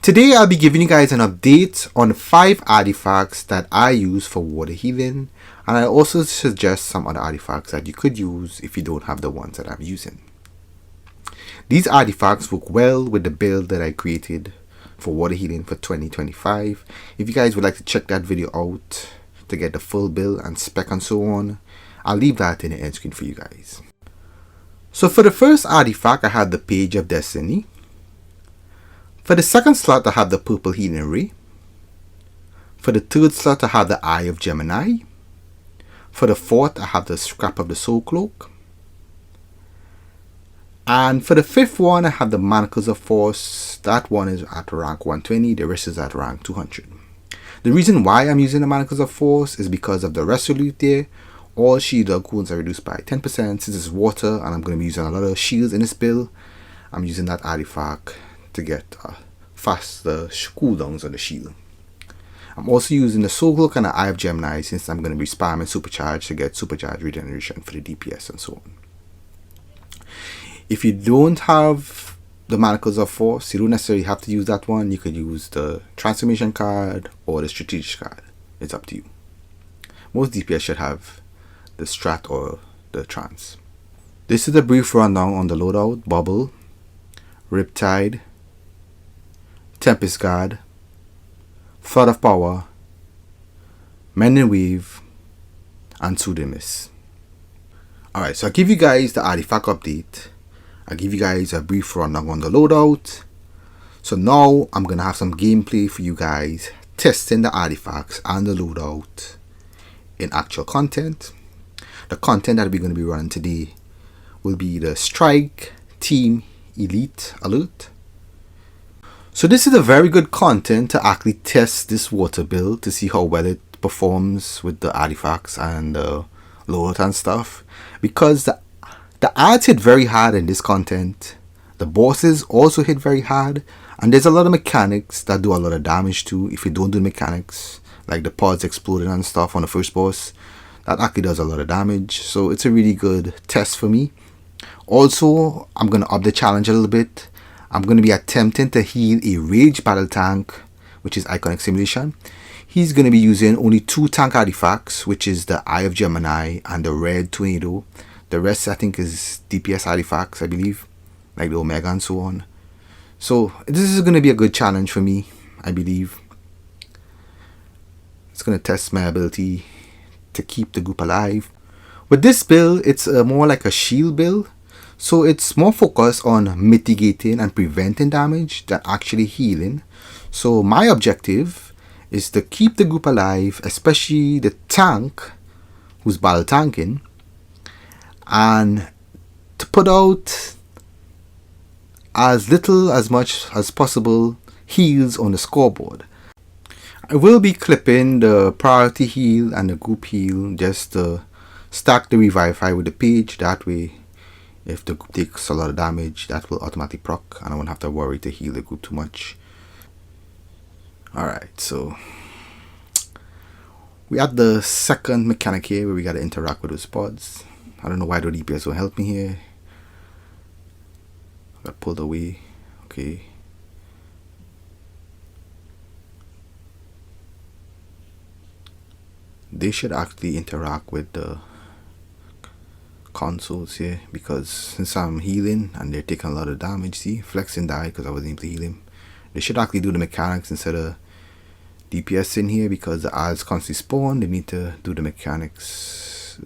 Today I'll be giving you guys an update on 5 artifacts that I use for water healing, and I also suggest some other artifacts that you could use if you don't have the ones that I'm using. These artifacts work well with the build that I created for water healing for 2025. If you guys would like to check that video out to get the full build and spec and so on, I'll leave that in the end screen for you guys. So for the first artifact, I have the Page of Destiny. For the second slot, I have the Purple Healing Ray. For the third slot, I have the Eye of Gemini. For the fourth, I have the Scrap of the Soul Cloak. And for the fifth one, I have the Manacles of Force. That one is at rank 120, the rest is at rank 200. The reason why I'm using the Manacles of Force is because of the Resolute there. All shield wounds are reduced by 10% since it's water, and I'm going to be using a lot of shields in this build. I'm using that artifact to get faster cooldowns on the shield. I'm also using the Soul Cloak and the Eye of Gemini since I'm going to be spamming Supercharge to get Supercharge regeneration for the DPS and so on. If you don't have the Manacles of Force, you don't necessarily have to use that one. You could use the Transformation card or the Strategic card. It's up to you. Most DPS should have the Strat or the Trans. This is a brief rundown on the loadout: Bubble, Riptide, Tempest Guard, Flood of Power, Mend and Weave, and Pseudomus. Alright, so I'll give you guys the artifact update. I'll give you guys a brief rundown on the loadout. So now I'm going to have some gameplay for you guys, testing the artifacts and the loadout in actual content. The content that we're going to be running today will be the Strike Team Elite Alert. So this is a very good content to actually test this water build to see how well it performs with the artifacts and the loadout and stuff, because the ads hit very hard in this content. The bosses also hit very hard, and there's a lot of mechanics that do a lot of damage too. If you don't do mechanics like the pods exploding and stuff on the first boss, that actually does a lot of damage. So it's a really good test for me. Also, I'm going to up the challenge a little bit. I'm going to be attempting to heal a Rage Battle Tank, which is Iconic Simulation. He's going to be using only 2 tank artifacts, which is the Eye of Gemini and the Red Tornado. The rest I think is DPS artifacts, I believe, like the Omega and so on. So this is going to be a good challenge for me, I believe. It's going to test my ability to keep the group alive. With this build, it's more like a shield build. So it's more focused on mitigating and preventing damage than actually healing. So my objective is to keep the group alive, especially the tank who's battle tanking, and to put out as much as possible heals on the scoreboard. I will be clipping the priority heal and the group heal just to stack the Revivify with the page. That way, if the group takes a lot of damage, that will automatically proc, and I won't have to worry to heal the group too much. Alright, so we have the second mechanic here where we gotta interact with those pods. I don't know why the DPS will help me here. I got pulled away. Okay. They should actually interact with the consoles here, because since I'm healing and they're taking a lot of damage, see, Flexing died because I wasn't able to heal him. They should actually do the mechanics instead of DPS in here, because the odds constantly spawn. They need to do the mechanics.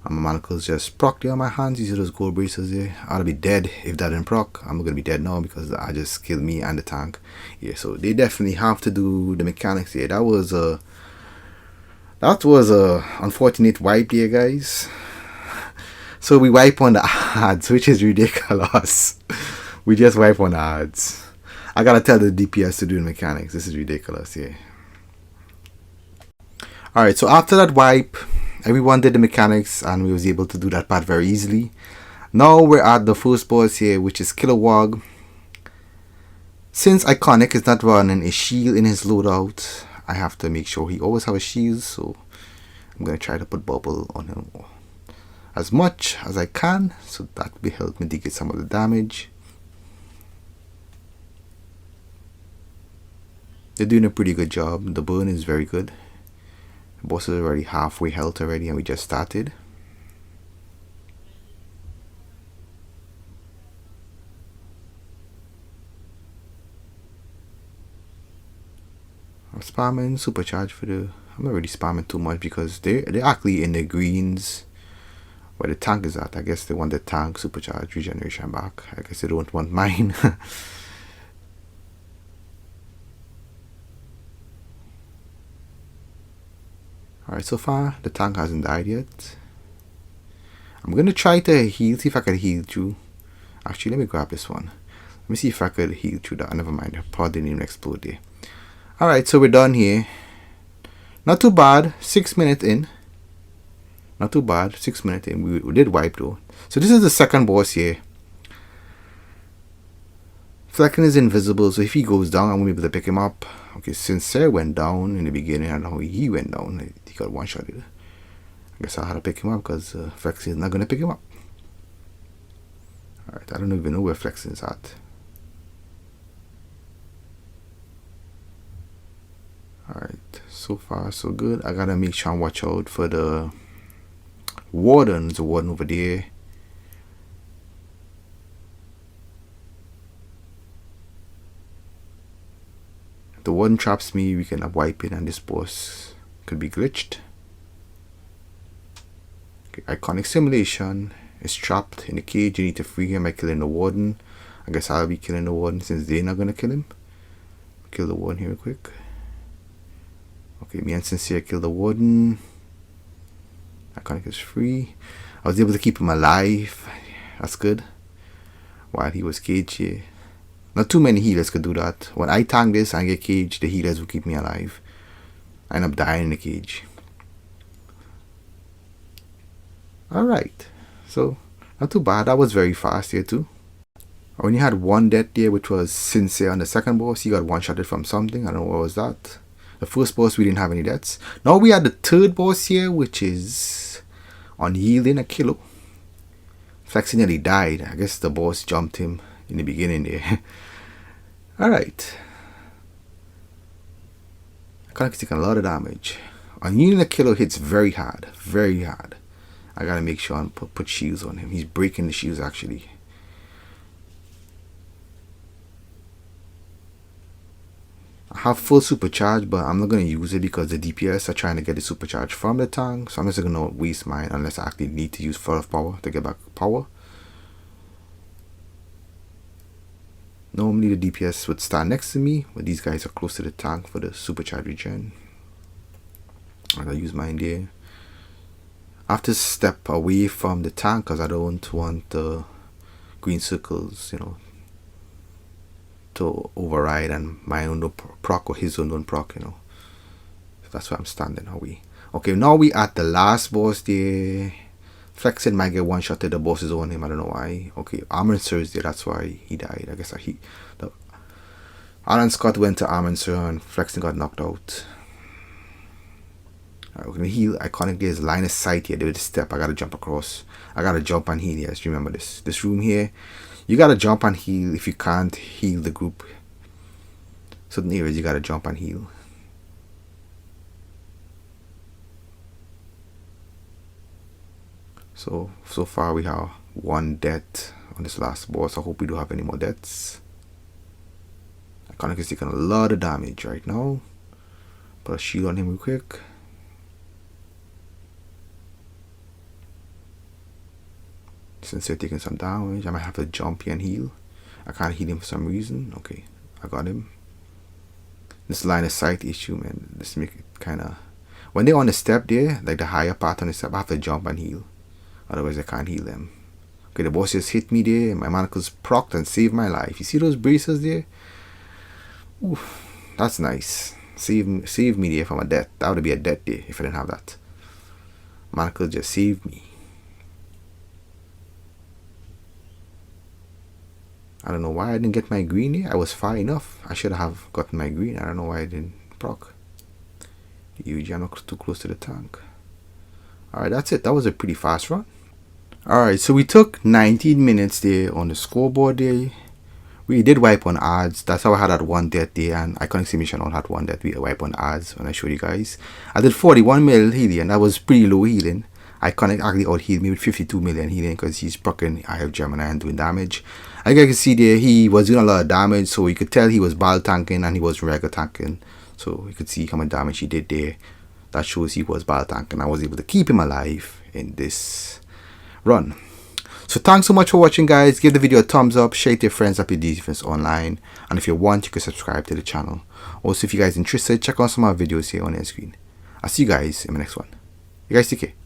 And my manacles just proc there on my hands. These are those gold braces there. I'll be dead if that didn't proc. I'm gonna be dead now because I just killed me and the tank. Yeah, so they definitely have to do the mechanics here. That was a unfortunate wipe there, guys. So we wipe on the ads, which is ridiculous. We just wipe on the ads. I gotta tell the DPS to do the mechanics. This is ridiculous, yeah. Alright, so after that wipe, everyone did the mechanics and we was able to do that part very easily. Now we're at the first boss here, which is Kilowog. Since Iconic is not running a shield in his loadout, I have to make sure he always have a shield, so I'm going to try to put Bubble on him as much as I can, so that will help mitigate some of the damage. They're doing a pretty good job. The burn is very good. The boss is already halfway health already, and we just started. I'm spamming supercharge for the. I'm not really spamming too much because they're actually in the greens where the tank is at. I guess they want the tank supercharge regeneration back. I guess they don't want mine. Alright, so far the tank hasn't died yet. I'm gonna try to heal, see if I can heal through. Actually, let me grab this one. Let me see if I could heal through that. Never mind, I probably didn't even explode there. Alright, so we're done here. Not too bad, 6 minutes in. Not too bad, 6 minutes in. We did wipe though. So this is the second boss here. Flecken is invisible, so if he goes down, I won't be able to pick him up. Okay, Sincere went down in the beginning. I don't know how he went down. He got one shot. I guess I'll have to pick him up because Flex is not going to pick him up. Alright, I don't even know where Flex is at. Alright, so far so good. I gotta make sure and watch out for the warden. There's a warden over there. If the warden traps me, we can wipe it and this boss could be glitched. Okay, iconic simulation is trapped in a cage. You need to free him by killing the warden. I guess I'll be killing the warden since they're not gonna kill him. Kill the warden here real quick. Okay, me and Sincere kill the warden. Iconic is free. I was able to keep him alive. That's good. While he was caged here. Not too many healers could do that. When I tank this and get caged, the healers will keep me alive. I end up dying in the cage. Alright. So, not too bad. That was very fast here too. I only had one death there, which was Sincere on the second boss. He got one-shotted from something. I don't know what was that. The first boss, we didn't have any deaths. Now we had the third boss here, which is unyielding a kilo. Flex nearly died. I guess the boss jumped him in the beginning there. Alright. Iconic is taking a lot of damage. Unyielding a kilo hits very hard. Very hard. I gotta make sure and put shields on him. He's breaking the shields actually. I have full supercharge, but I'm not going to use it because the DPS are trying to get the supercharge from the tank. So I'm just going to waste mine unless I actually need to use full of power to get back power. Normally the DPS would stand next to me, but these guys are close to the tank for the supercharge regen. I'm going to use mine there. I have to step away from the tank because I don't want the green circles, you know, to override and my own don't proc or his own don't proc, you know. So that's why I'm standing away. Okay, now we at the last boss there. Flexen might get one shot to the boss is on him. I don't know why. Okay, Armor Sir's there. That's why he died. I guess Alan Scott went to Armor Sir and Flexen got knocked out. Alright, we're gonna heal. Iconic there's line of sight here. There's a step. I gotta jump across. I gotta jump and heal. Yes, remember this room here. You gotta jump and heal if you can't heal the group. Certain areas you gotta jump and heal. So far we have one death on this last boss. I hope we don't have any more deaths. Iconic is taking a lot of damage right now. Put a shield on him real quick. Since they're taking some damage, I might have to jump here and heal. I can't heal him for some reason. Okay, I got him. This line of sight issue, man. This make it kind of... When they're on the step there, like the higher part on the step, I have to jump and heal. Otherwise, I can't heal them. Okay, the boss just hit me there. My manacles procced and saved my life. You see those braces there? Ooh, that's nice. Save me there from a death. That would be a death there if I didn't have that. Manacles just saved me. I don't know why I didn't get my green here. I was far enough. I should have gotten my green. I don't know why I didn't proc. Usually I'm not too close to the tank. Alright, that's it. That was a pretty fast run. Alright, so we took 19 minutes there on the scoreboard there. We did wipe on ads. That's how I had that one death there, and Iconic Submission all had one that we wipe on ads when I showed you guys. I did 41 mil healing. That was pretty low healing. Iconic actually out healed me with 52 million healing because he's proccing Eye of Gemini and doing damage. Like you can see there, he was doing a lot of damage, so you could tell he was ball tanking and he was regular tanking. So you could see how much damage he did there. That shows he was ball tanking. I was able to keep him alive in this run. So thanks so much for watching, guys. Give the video a thumbs up, share it to your friends that play defense online, and if you want, you can subscribe to the channel. Also, if you guys are interested, check out some of our videos here on the screen. I'll see you guys in the next one. You guys take care.